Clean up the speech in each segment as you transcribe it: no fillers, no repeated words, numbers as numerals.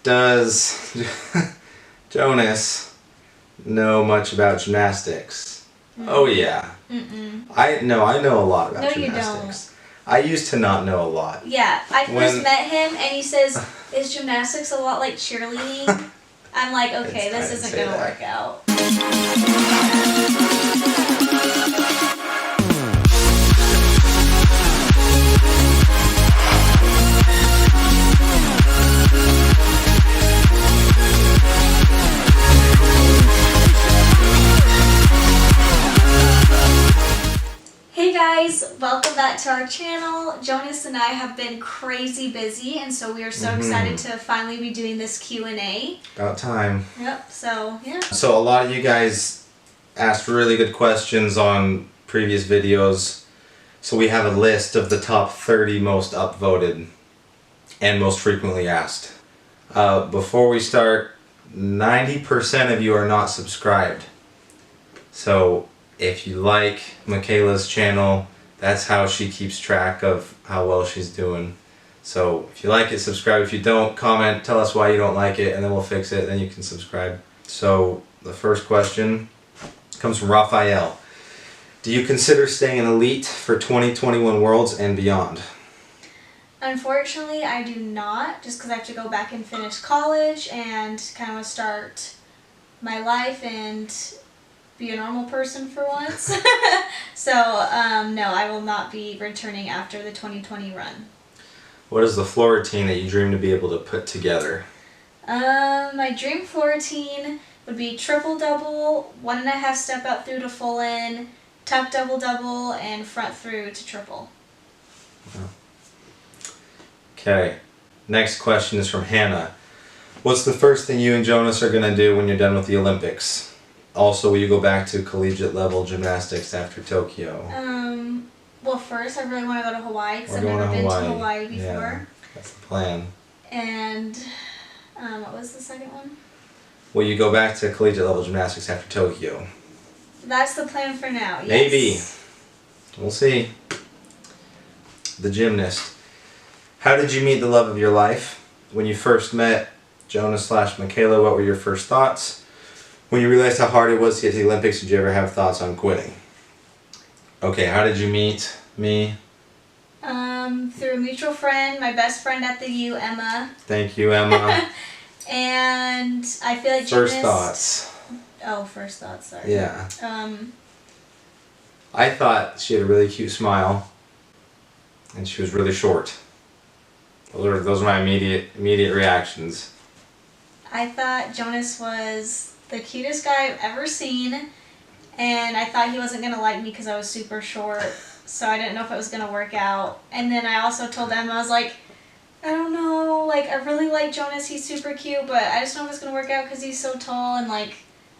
Does Jonas know much about gymnastics? Oh yeah. I know a lot about gymnastics. I used to not know a lot. Yeah, I first met him and he says, is gymnastics a lot like cheerleading? I'm like, okay, this isn't going to work out. Welcome back to our channel. Jonas and I have been crazy busy, and so we are so excited to finally be doing this Q&A. About time. Yep, so yeah. So a lot of you guys asked really good questions on previous videos, so we have a list of the top 30 most upvoted and most frequently asked. Before we start, 90% of you are not subscribed. So if you like Michaela's channel, that's how she keeps track of how well she's doing. So if you like it, subscribe. If you don't, comment, tell us why you don't like it, and then we'll fix it, then you can subscribe. So the first question comes from Rafael. Do you consider staying an elite for 2021 Worlds and beyond? Unfortunately, I do not, just because I have to go back and finish college and kind of start my life and be a normal person for once. So, no, I will not be returning after the 2020 run. What is the floor routine that you dream to be able to put together? My dream floor routine would be triple-double, 1.5 step out through to full in, tuck double-double, and front through to triple. Okay, next question is from Hanna. What's the first thing you and Jonas are going to do when you're done with the Olympics? Also, will you go back to collegiate level gymnastics after Tokyo? Well, first, I really want to go to Hawaii because I've never been to Hawaii before. Yeah, that's the plan. And what was the second one? Will you go back to collegiate level gymnastics after Tokyo? That's the plan for now, yes. Maybe. We'll see. The gymnast. How did you meet the love of your life? When you first met Jonas/Michaela, what were your first thoughts? When you realized how hard it was to get to the Olympics, did you ever have thoughts on quitting? Okay, how did you meet me? Through a mutual friend, my best friend at the U, Emma. Thank you, Emma. And I feel like First thoughts. Oh, first thoughts, sorry. Yeah. I thought she had a really cute smile, and she was really short. Those are my immediate reactions. I thought Jonas was the cutest guy I've ever seen, and I thought he wasn't going to like me because I was super short, so I didn't know if it was going to work out. And then I also told Emma, I was like, I don't know, like, I really like Jonas, he's super cute, but I just don't know if it's going to work out because he's so tall, and like,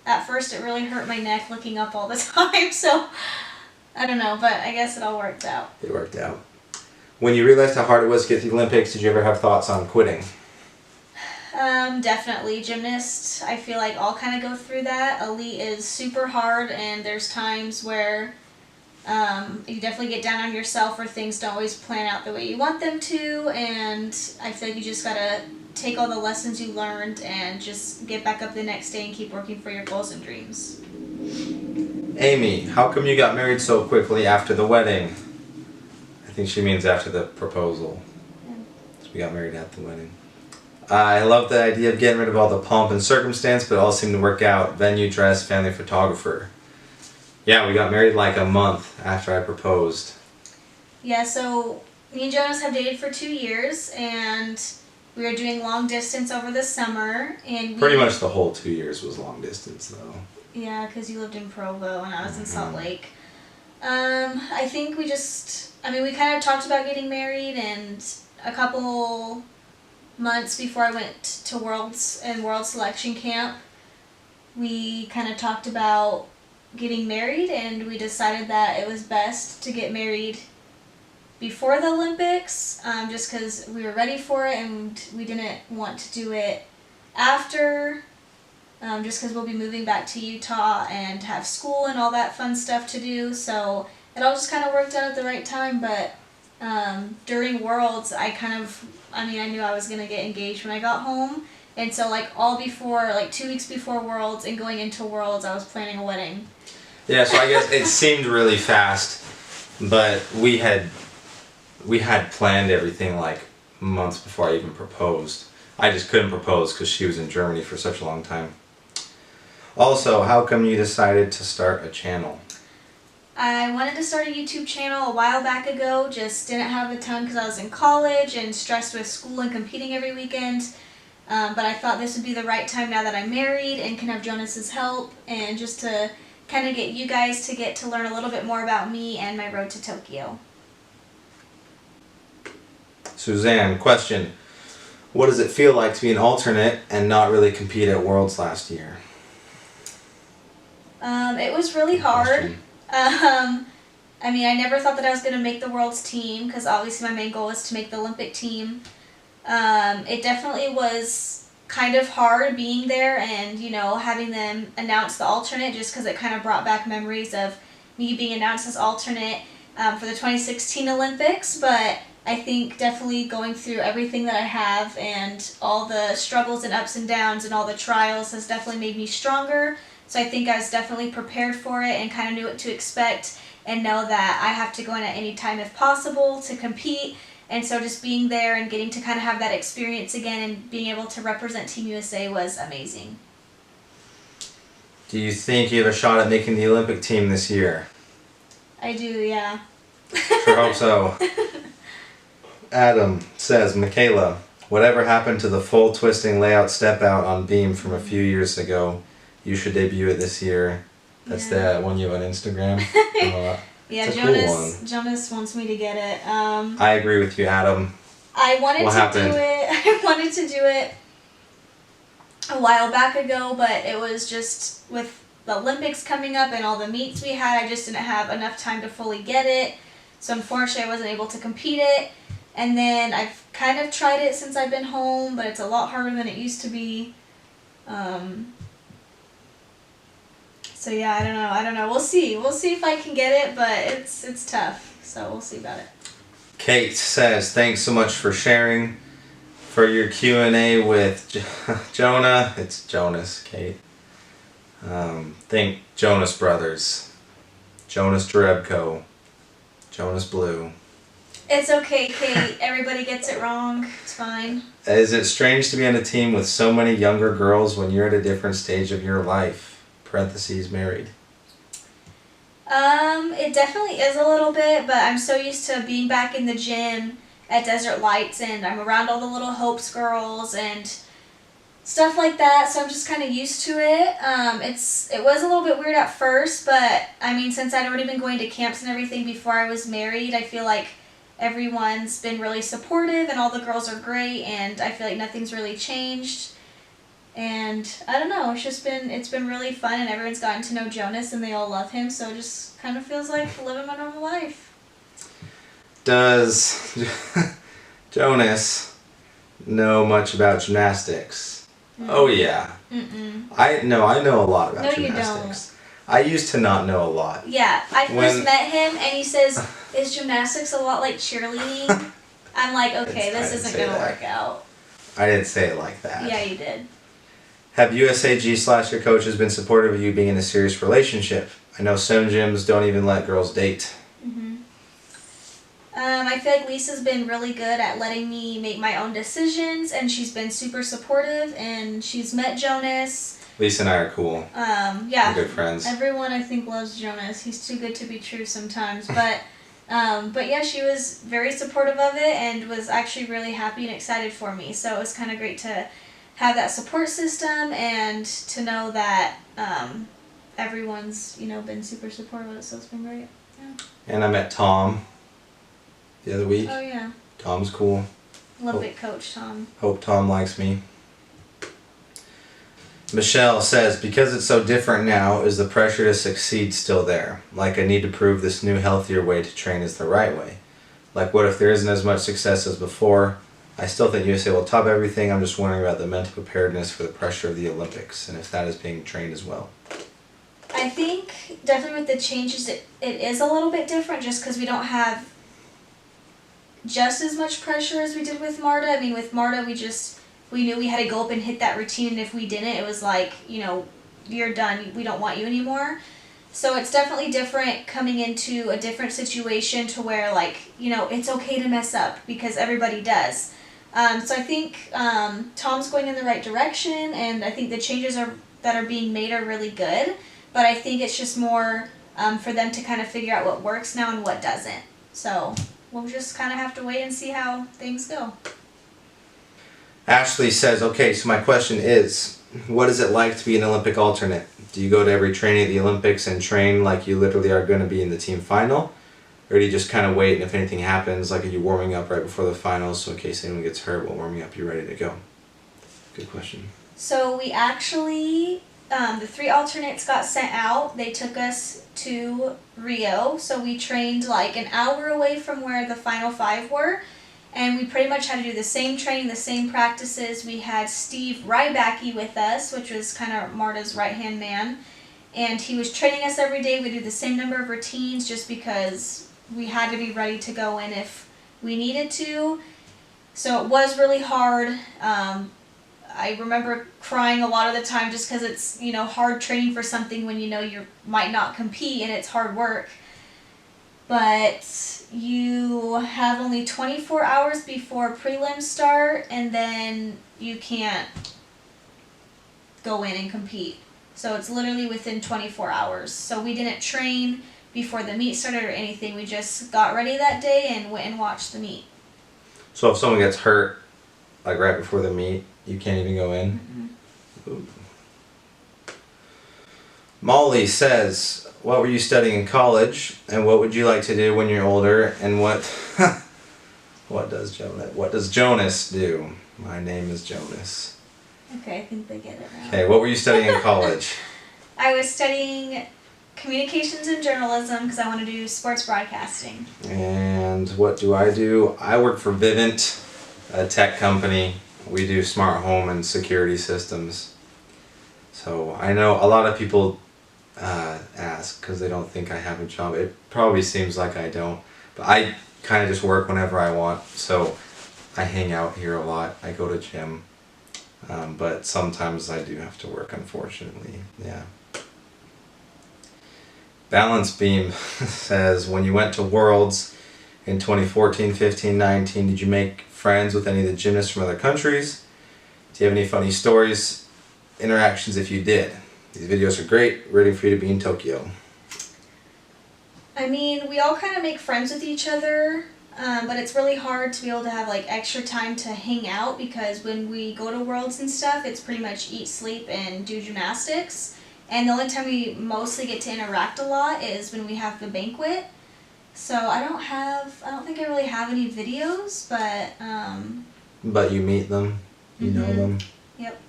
at first it really hurt my neck looking up all the time, so I don't know, but I guess it all worked out. It worked out. When you realized how hard it was to get to the Olympics, did you ever have thoughts on quitting? Definitely. Gymnasts, I feel like all kind of go through that. Elite is super hard, and there's times where you definitely get down on yourself or things don't always plan out the way you want them to, and I feel like you just gotta take all the lessons you learned and just get back up the next day and keep working for your goals and dreams. Amy, how come you got married so quickly after the wedding? I think she means after the proposal. Yeah. So we got married at the wedding. I love the idea of getting rid of all the pomp and circumstance, but it all seemed to work out. Venue, dress, family, photographer. Yeah, we got married like a month after I proposed. Yeah, so me and Jonas have dated for 2 years, and we were doing long distance over the summer. And pretty much the whole 2 years was long distance, though. Yeah, because you lived in Provo and I was in Salt Lake. I think we kind of talked about getting married, and a couple months before I went to Worlds and World Selection Camp, we kind of talked about getting married, and we decided that it was best to get married before the Olympics, just because we were ready for it and we didn't want to do it after, just because we'll be moving back to Utah and have school and all that fun stuff to do, so it all just kind of worked out at the right time. But during Worlds, I knew I was going to get engaged when I got home, And so like all before, like 2 weeks before Worlds and going into Worlds, I was planning a wedding. Yeah, so I guess it seemed really fast, but we had planned everything like months before I even proposed. I just couldn't propose because she was in Germany for such a long time. Also, how come you decided to start a channel? I wanted to start a YouTube channel a while back ago, just didn't have the time because I was in college and stressed with school and competing every weekend. But I thought this would be the right time now that I'm married and can have Jonas's help, and just to kind of get you guys to get to learn a little bit more about me and my road to Tokyo. Suzanne, question. What does it feel like to be an alternate and not really compete at Worlds last year? It was really hard. I mean, I never thought that I was going to make the Worlds team because obviously my main goal is to make the Olympic team. It definitely was kind of hard being there and, you know, having them announce the alternate, just because it kind of brought back memories of me being announced as alternate for the 2016 Olympics. But I think definitely going through everything that I have and all the struggles and ups and downs and all the trials has definitely made me stronger. So I think I was definitely prepared for it and kind of knew what to expect and know that I have to go in at any time if possible to compete. And so just being there and getting to kind of have that experience again and being able to represent Team USA was amazing. Do you think you have a shot at making the Olympic team this year? I do, yeah. Sure hope so. Adam says, Michaela, whatever happened to the full twisting layout step out on beam from a few years ago? You should debut it this year. That's the one you have on Instagram. Yeah, it's a Jonas. cool one. Jonas wants me to get it. I agree with you, Adam. I wanted What to happened? do it. I wanted to do it a while back ago, but it was just with the Olympics coming up and all the meets we had, I just didn't have enough time to fully get it. So unfortunately, I wasn't able to compete it. And then I've kind of tried it since I've been home, but it's a lot harder than it used to be. So yeah, I don't know. We'll see if I can get it, but it's tough. So we'll see about it. Kate says, thanks so much for sharing. For your Q&A with Jonah, it's Jonas, Kate. Think Jonas Brothers, Jonas Jerebko, Jonas Blue. It's okay, Kate. Everybody gets it wrong. It's fine. Is it strange to be on a team with so many younger girls when you're at a different stage of your life? Parentheses, married. It definitely is a little bit, but I'm so used to being back in the gym at Desert Lights, and I'm around all the little Hopes girls and stuff like that, so I'm just kind of used to it. It was a little bit weird at first, but I mean, since I'd already been going to camps and everything before I was married, I feel like everyone's been really supportive and all the girls are great, and I feel like nothing's really changed. And I don't know, it's been really fun, and everyone's gotten to know Jonas and they all love him, so it just kind of feels like living my normal life. Does Jonas know much about gymnastics? Mm. Oh yeah. Mm-mm. I know a lot about no, gymnastics. You don't. I used to not know a lot. Yeah, I first met him and he says, is gymnastics a lot like cheerleading? I'm like, okay, this isn't going to work out. I didn't say it like that. Yeah, you did. Have USAG / your coaches been supportive of you being in a serious relationship? I know some gyms don't even let girls date. Mm-hmm. I feel like Lisa's been really good at letting me make my own decisions, and she's been super supportive, and she's met Jonas. Lisa and I are cool. Yeah. We're good friends. Everyone, I think, loves Jonas. He's too good to be true sometimes, but yeah, she was very supportive of it and was actually really happy and excited for me. So it was kind of great to have that support system and to know that everyone's, been super supportive of it, so it's been great. Yeah. And I met Tom the other week. Oh, yeah. Tom's cool. Olympic coach Tom. Hope Tom likes me. Michelle says, because it's so different now, is the pressure to succeed still there? Like, I need to prove this new, healthier way to train is the right way. Like, what if there isn't as much success as before? I still think USA will top everything. I'm just wondering about the mental preparedness for the pressure of the Olympics and if that is being trained as well. I think definitely with the changes, it is a little bit different just because we don't have just as much pressure as we did with Marta. I mean, with Marta, we we knew we had to go up and hit that routine, and if we didn't, it was like, you're done, we don't want you anymore. So it's definitely different coming into a different situation to where, like, it's okay to mess up because everybody does. So I think Tom's going in the right direction, and I think the changes that are being made are really good. But I think it's just more for them to kind of figure out what works now and what doesn't. So we'll just kind of have to wait and see how things go. Ashley says, okay, so my question is, what is it like to be an Olympic alternate? Do you go to every training at the Olympics and train like you literally are going to be in the team final? Or do you just kind of wait, and if anything happens, like are you warming up right before the finals, so in case anyone gets hurt while warming up, you're ready to go? Good question. So we actually, the 3 alternates got sent out. They took us to Rio. So we trained like an hour away from where the final 5 were. And we pretty much had to do the same training, the same practices. We had Steve Rybacki with us, which was kind of Marta's right-hand man. And he was training us every day. We do the same number of routines just because we had to be ready to go in if we needed to. So it was really hard. I remember crying a lot of the time just because it's, hard training for something when you might not compete and it's hard work. But you have only 24 hours before prelims start, and then you can't go in and compete. So it's literally within 24 hours. So we didn't train before the meet started or anything. We just got ready that day and went and watched the meet. So if someone gets hurt, like right before the meet, you can't even go in? Mm-hmm. Ooh. Molly says, what were you studying in college, and what would you like to do when you're older, and what does Jonas do? My name is Jonas. Okay, I think they get it now. Okay, what were you studying in college? I was studying communications and journalism because I want to do sports broadcasting. And what do? I work for Vivint, a tech company. We do smart home and security systems. So I know a lot of people ask because they don't think I have a job. It probably seems like I don't, but I kind of just work whenever I want. So I hang out here a lot. I go to gym, but sometimes I do have to work, unfortunately. Yeah. Balance Beam says, when you went to Worlds in 2014, 15, 19, did you make friends with any of the gymnasts from other countries? Do you have any funny stories, interactions if you did? These videos are great. Ready for you to be in Tokyo. I mean, we all kind of make friends with each other, but it's really hard to be able to have like extra time to hang out because when we go to Worlds and stuff, it's pretty much eat, sleep, and do gymnastics. And the only time we mostly get to interact a lot is when we have the banquet. So I don't think I really have any videos, but... But you meet them, you know them. Yep.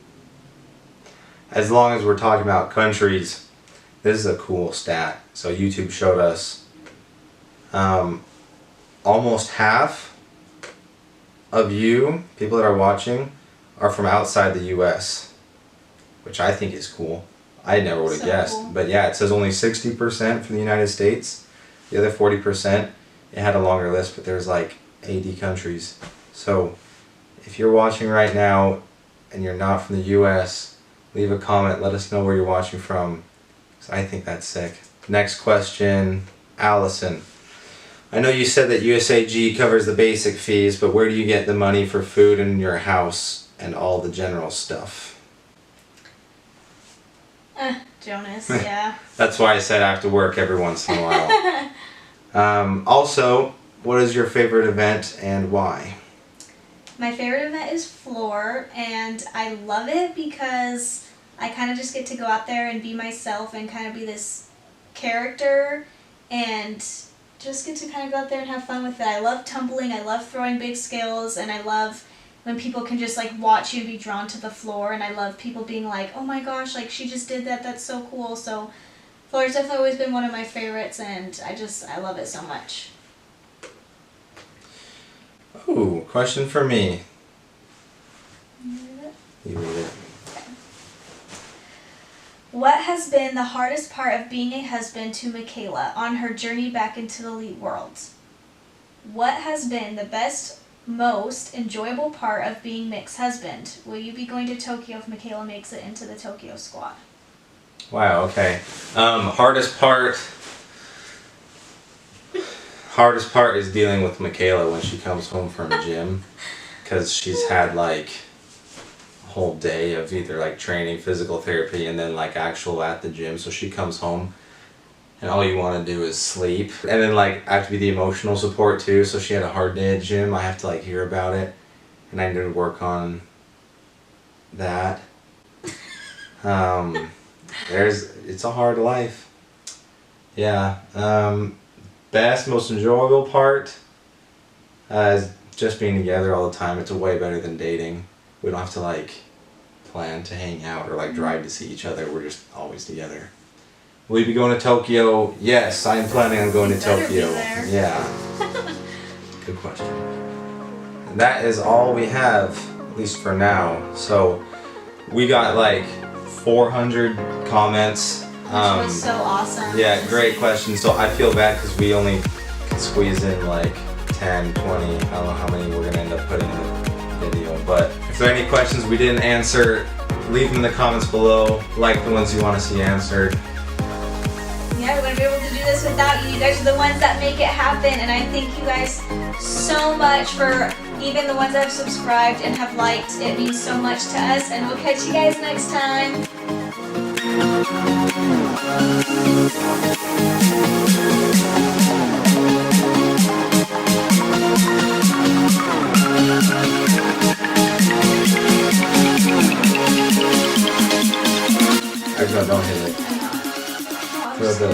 As long as we're talking about countries, this is a cool stat. So YouTube showed us almost half of you, people that are watching, are from outside the US, which I think is cool. I never would have guessed. Cool. But yeah, it says only 60% from the United States. The other 40%, it had a longer list, but there's like 80 countries. So if you're watching right now and you're not from the US, leave a comment. Let us know where you're watching from. I think that's sick. Next question, Allison. I know you said that USAG covers the basic fees, but where do you get the money for food in your house and all the general stuff? Jonas, yeah. That's why I said I have to work every once in a while. Also, what is your favorite event and why? My favorite event is floor, and I love it because I kind of just get to go out there and be myself and kind of be this character and just get to kind of go out there and have fun with it. I love tumbling, I love throwing big scales, and I love when people can just like watch you and be drawn to the floor, and I love people being like, oh my gosh, like she just did that, that's so cool. So floor's definitely always been one of my favorites, and I love it so much. Ooh, question for me. You read it? You read it. Okay. What has been the hardest part of being a husband to Michaela on her journey back into the elite world? What has been the best most enjoyable part of being Mick's husband? Will you be going to Tokyo if Michaela makes it into the Tokyo squad? Wow, okay. Hardest part is dealing with Michaela when she comes home from gym, because she's had like a whole day of either like training, physical therapy, and then like actual at the gym. So she comes home and all you want to do is sleep. And then like I have to be the emotional support too. So she had a hard day at gym. I have to like hear about it, and I need to work on that. It's a hard life. Yeah. Best, most enjoyable part is just being together all the time. It's way better than dating. We don't have to like plan to hang out or like drive to see each other. We're just always together. Will you be going to Tokyo? Yes, I'm planning on going to better be Tokyo. there. Yeah. Good question. And that is all we have, at least for now. So we got like 400 comments. Which was so awesome. Yeah, great question. So I feel bad because we only could squeeze in like 10, 20, I don't know how many we're going to end up putting in the video. But if there are any questions we didn't answer, leave them in the comments below, like the ones you want to see answered. Yeah, we're going to be able to do this without you. You guys are the ones that make it happen. And I thank you guys so much for even the ones that have subscribed and have liked. It means so much to us. And we'll catch you guys next time. Actually, no, don't hit it. Throw the